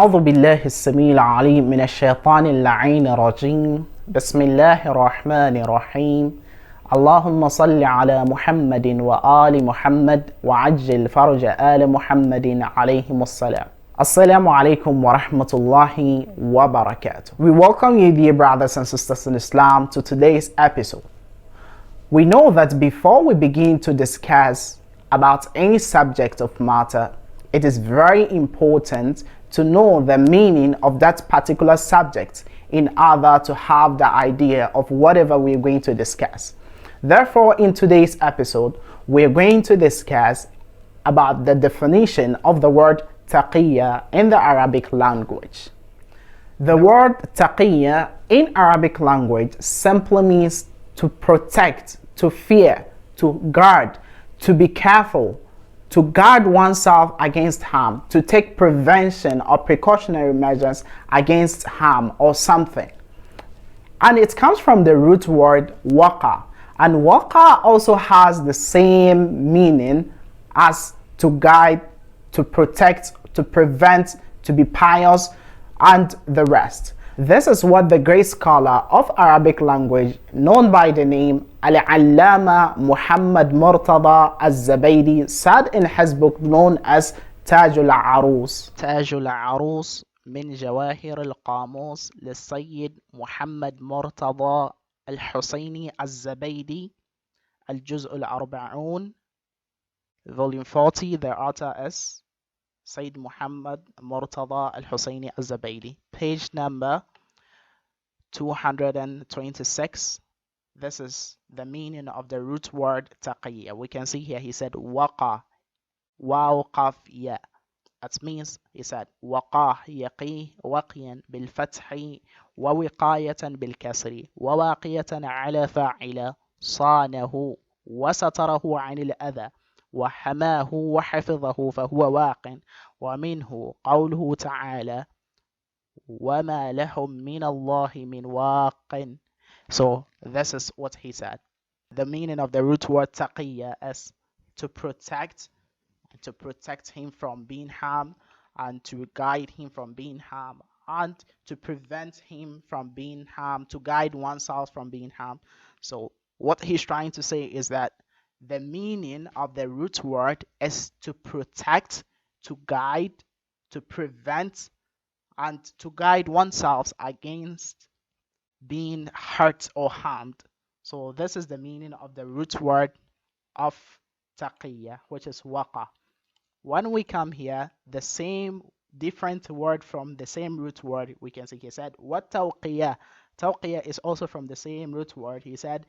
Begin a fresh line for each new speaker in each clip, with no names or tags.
أعوذ بالله السميع العليم من الشيطان اللعين الرجيم بسم الله الرحمن الرحيم اللهم صل على محمد وآل محمد وعجل فرج آل محمد عليهم السلام. Assalamu alaikum wa rahmatullahi wa barakatuh. We welcome you, dear brothers and sisters in Islam, to today's episode. We know that before we begin to discuss about any subject of matter, it is very important to know the meaning of that particular subject in order to have the idea of whatever we're going to discuss. Therefore, in today's episode, we're going to discuss about the definition of the word taqiyya in the Arabic language. The word taqiyya in Arabic language simply means to protect, to fear, to guard, to be careful, to guard oneself against harm, to take prevention or precautionary measures against harm or something. And it comes from the root word waqa. And waqa also has the same meaning as to guide, to protect, to prevent, to be pious, and the rest. This is what the great scholar of Arabic language, known by the name Al-Allama Muhammad Murtada Al-Zubaydi, said in his book known as تاج العروس.
تاج العروس من جواهر القاموس للسيد محمد مرتضى الحسيني الزبيدي الجزء الأربعون Volume 40. The author is Sayyid Muhammad Murtada Al-Husayni Al-Zubaydi. Page number 226. This is the meaning of the root word taqiyya. We can see here he said waqa, waw qaf ya. That means he said waqa yaqi waqiyan bil fathi wa wiqayatan bil kasri wa waqiyatan ala fa'ila صانه وستره عن الأذى وحماه وحفظه فهو واق ومنه قوله تعالى وما لهم من الله من واق. So this is what he said. The meaning of the root word taqiyya is to protect him from being harmed, and to guide him from being harmed, and to prevent him from being harmed, to guide oneself from being harmed. So what he's trying to say is that the meaning of the root word is to protect, to guide, to prevent, and to guide oneself against being hurt or harmed. So this is the meaning of the root word of taqiyya, which is waqa. When we come here, the same different word from the same root word, we can see he said what tawqiyya. Tawqiyya is also from the same root word. He said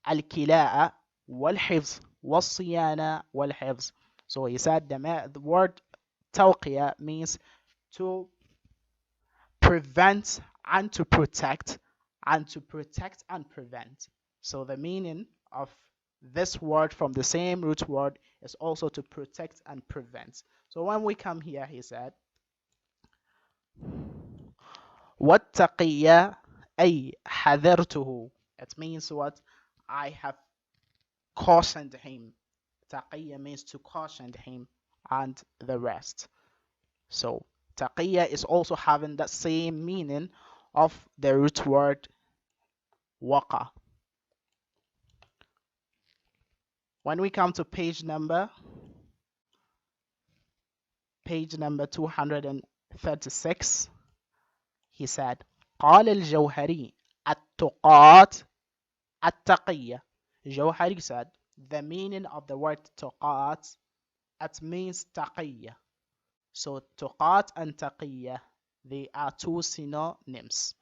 al-kilaa wal-hifz was-siyana wal-hifz. So he said the word tawqiyya means to prevent and to protect, and to protect and prevent. So the meaning of this word from the same root word is also to protect and prevent. So when we come here, he said وَاتَّقِيَّ أي حذرته. It means what? I have cautioned him. Taqiyya means to caution him and the rest. So taqiyya is also having that same meaning of the root word waqa. When we come to page number 236, he said قال الجوهري التقاة التقية. Jawhari said the meaning of the word tuqat, it means taqiyya. So tuqat and taqiyya, they are two synonyms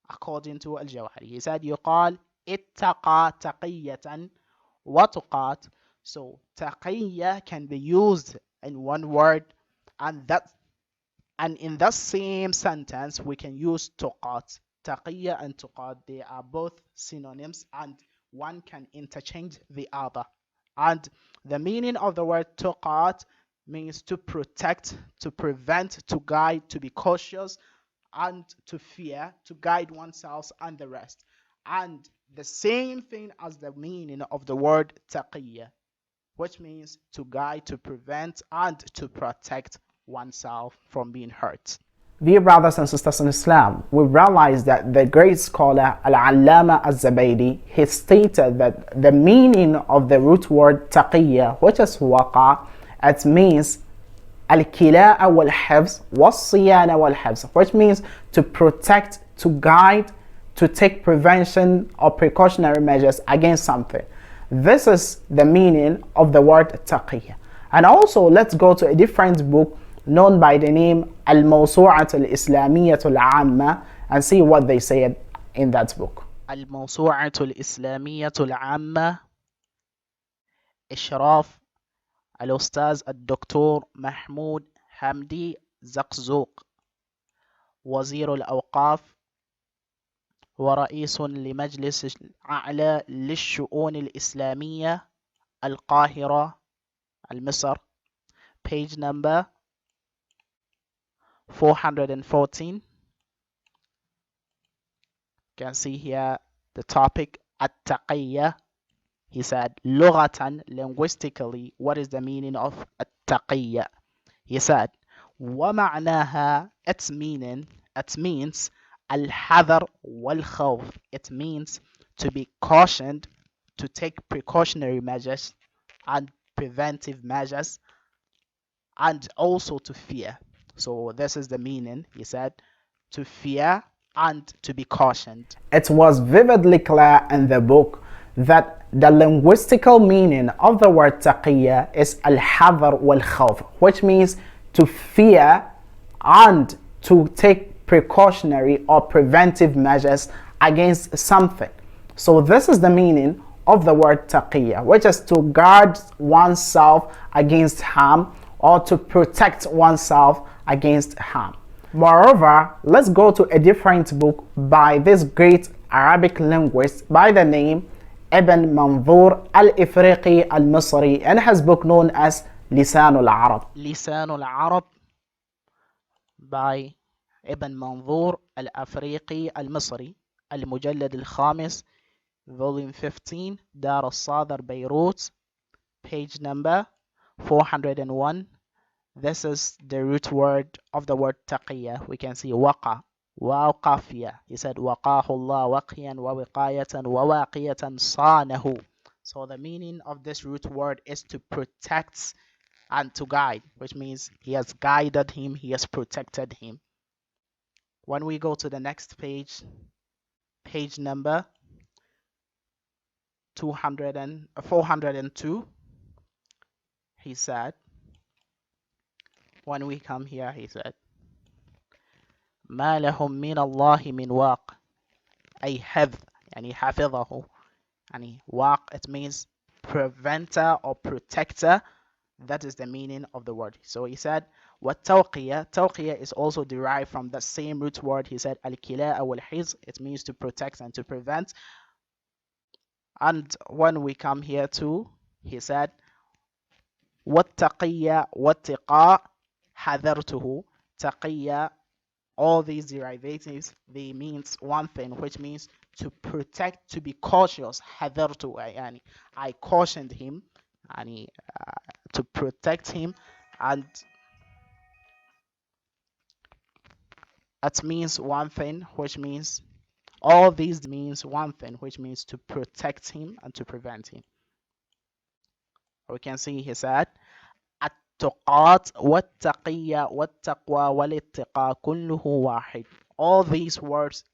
according to al-Jawhari. He said يقال اتقى تقية وتقات. So taqiyya can be used in one word, and in that same sentence we can use tuqat. Taqiyya and tuqat, they are both synonyms, and one can interchange the other. And the meaning of the word tuqat means to protect, to prevent, to guide, to be cautious, and to fear, to guide oneself and the rest. And the same thing as the meaning of the word taqiyya, which means to guide, to prevent, and to protect oneself from being hurt.
Dear brothers and sisters in Islam, we realize that the great scholar Al-Allama Al-Zubaydi, he stated that the meaning of the root word taqiyya, which is waqa, it means al-𝐘𝐄 𝐖𝐎v𝐑𝐃 𝐓𝐈𝐂𝐃, which means to protect, to guide, to take prevention or precautionary measures against something. This is the meaning of the word taqiyya. And also, let's go to a different book known by the name ال-موسوعة الإسلامية العامة and see what they said in that book.
الموسوعة الإسلامية العامة إشراف الأستاذ الدكتور محمود حمدي زقزوق، وزير الأوقاف ورئيس لمجلس الأعلى للشؤون الإسلامية القاهرة المصر. Page number 414. You can see here the topic at-taqiyya. He said, لغة, linguistically, what is the meaning of at-taqiyya? He said, ومعناها, its meaning, it means al-hadar wal-khawf. It means to be cautioned, to take precautionary measures and preventive measures, and also to fear. So this is the meaning. He said, to fear and to be cautioned.
It was vividly clear in the book that the linguistical meaning of the word taqiyya is al-hadar wal-khawf, which means to fear and to take precautionary or preventive measures against something. So this is the meaning of the word taqiyya, which is to guard oneself against harm or to protect oneself against harm. Moreover, let's go to a different book by this great Arabic linguist by the name Ibn Manzur al-Ifriqi al-Misri, and his book known as لسان العرب.
لسان العرب by Ibn Manzur al-Afriqi al-Misri, المجلد الخامس, volume 15, دار الصادر بيروت, page number 401. This is the root word of the word taqiyya. We can see waqa, waw qafiya. He said waqahu Allah waqiyan wa wiqayatan wa waqiyatan sanahu. So the meaning of this root word is to protect and to guide, which means he has guided him, he has protected him. When we go to the next page, page number 402, he said, when we come here, he said, ما لهم من الله من واق, أي حفظ, يعني حفظه, يعني واق, it means preventer or protector. That is the meaning of the word. So he said, والتوقية, توقية is also derived from the same root word. He said, الكلاء والحفظ, it means to protect and to prevent. And when we come here too, he said, والتقية والتقاء حذرته. Taqiyya, all these derivatives, they means one thing, which means to protect, to be cautious. حذرته, يعني I cautioned him, يعني to protect him, and it means one thing, which means all these means one thing, which means to protect him and to prevent him. We can see he said, التقاة والتقية والتقوى والاتقاء كله واحد. All these words,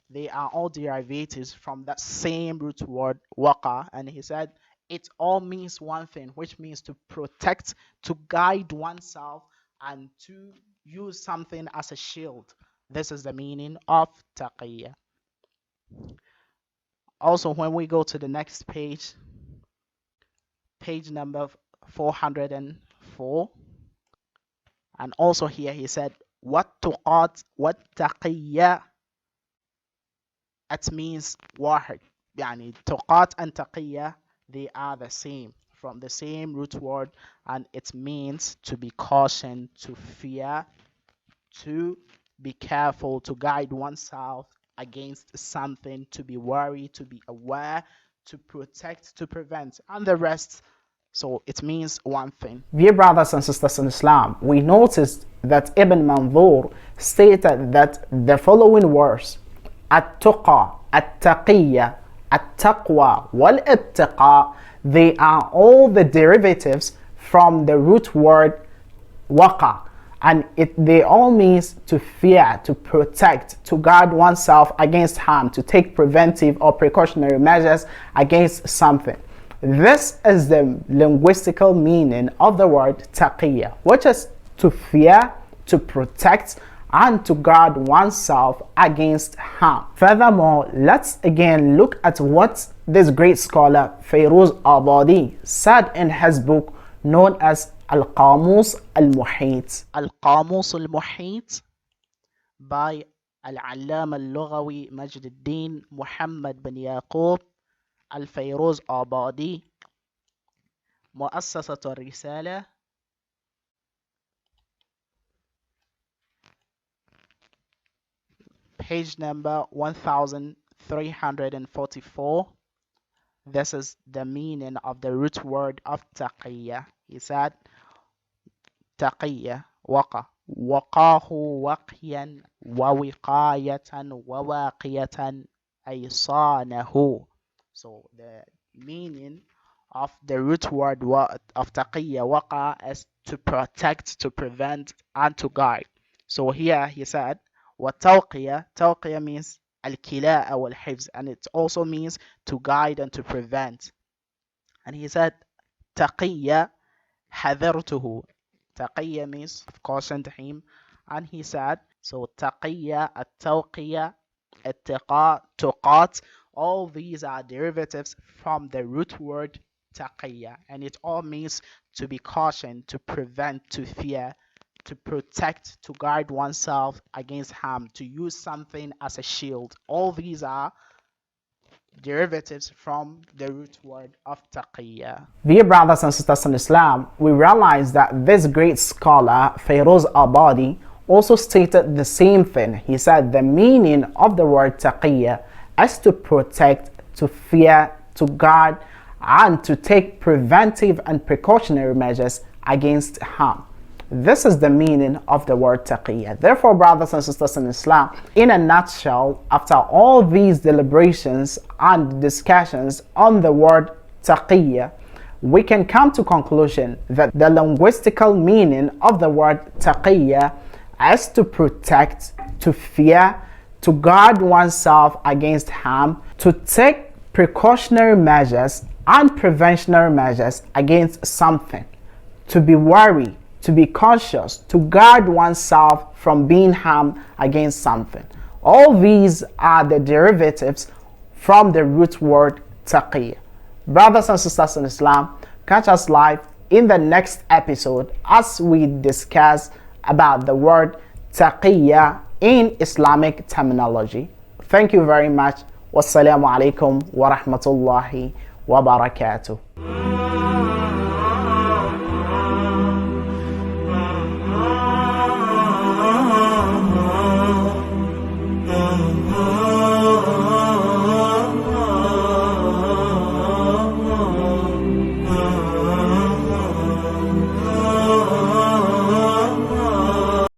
they are all derivatives from that same root word waqa, and he said it all means one thing, which means to protect, to guide oneself, and to use something as a shield. This is the meaning of taqiyya. Also, when we go to the next page, page number 404, and also here he said وَالتُّقَاتْ وَالتَّقِيَّ, it means wahid, يعني tuqat and taqiyya, they are the same, from the same root word, and it means to be cautioned, to fear, to be careful, to guide oneself against something, to be worried, to be aware, to protect, to prevent, and the rest So it means one thing.
Dear brothers and sisters in Islam, we noticed that Ibn Manzur stated that the following words, التقى, التقية, التقوى, والاتقاء, they are all the derivatives from the root word waqa, and they all means to fear, to protect, to guard oneself against harm, to take preventive or precautionary measures against something. This is the linguistical meaning of the word taqiyya, which is to fear, to protect, and to guard oneself against harm. Furthermore, let's again look at what this great scholar 𝐓𝐇𝐄 𝐖𝐎𝐑𝐃 said in his book known as 𝐓𝐇𝐄 𝐖𝐎د𝐃.
𝐓𝐇𝐄 𝐖𝐎د𝐃 by العلامة اللغوي مجد الدين محمد بن يعقوب 𝐓𝐇𝐄 𝐖𝐎د𝐃 مؤسسة الرسالة page number 1344. This is the meaning of the root word of taqiyya. He said taqiyya waqa, waqahu waqyan wa wiqayatan wa waqiyatan ay sanahu. So the meaning of the root word of taqiyya waqa is to protect, to prevent, and to guide. So here he said وَتَوْقِيَةٌ, tawqiyah means al-kila' or al-hifz, and it also means to guide and to prevent. And he said taqiyya حذرته. Taqiyya means cautioned him, and he said so taqiyya, at-tawqiyya, at-tiqa, tuqat, all these are derivatives from the root word taqiyya, and it all means to be cautioned, to prevent, to fear, to protect, to guard oneself against harm, to use something as a shield. All these are derivatives from the root word of taqiyya.
Dear brothers and sisters in Islam, we realize that this great scholar 𝐓𝐇𝐄 𝐖𝐎d𝐃 also stated the same thing. He said the meaning of the word taqiyya is to protect, to fear, to guard, and to take preventive and precautionary measures against harm. This is the meaning of the word taqiyya. Therefore, brothers and sisters in Islam, in a nutshell, after all these deliberations and discussions on the word taqiyya, we can come to conclusion that the linguistical meaning of the word taqiyya is to protect, to fear, to guard oneself against harm, to take precautionary measures and preventionary measures against something, to be wary, to be cautious, to guard oneself from being harmed against something. All these are the derivatives from the root word taqiyya. Brothers and sisters in Islam, catch us live in the next episode as we discuss about the word taqiyya in Islamic terminology. Thank you very much. Wassalamu alaikum wa rahmatullahi wa barakatuh.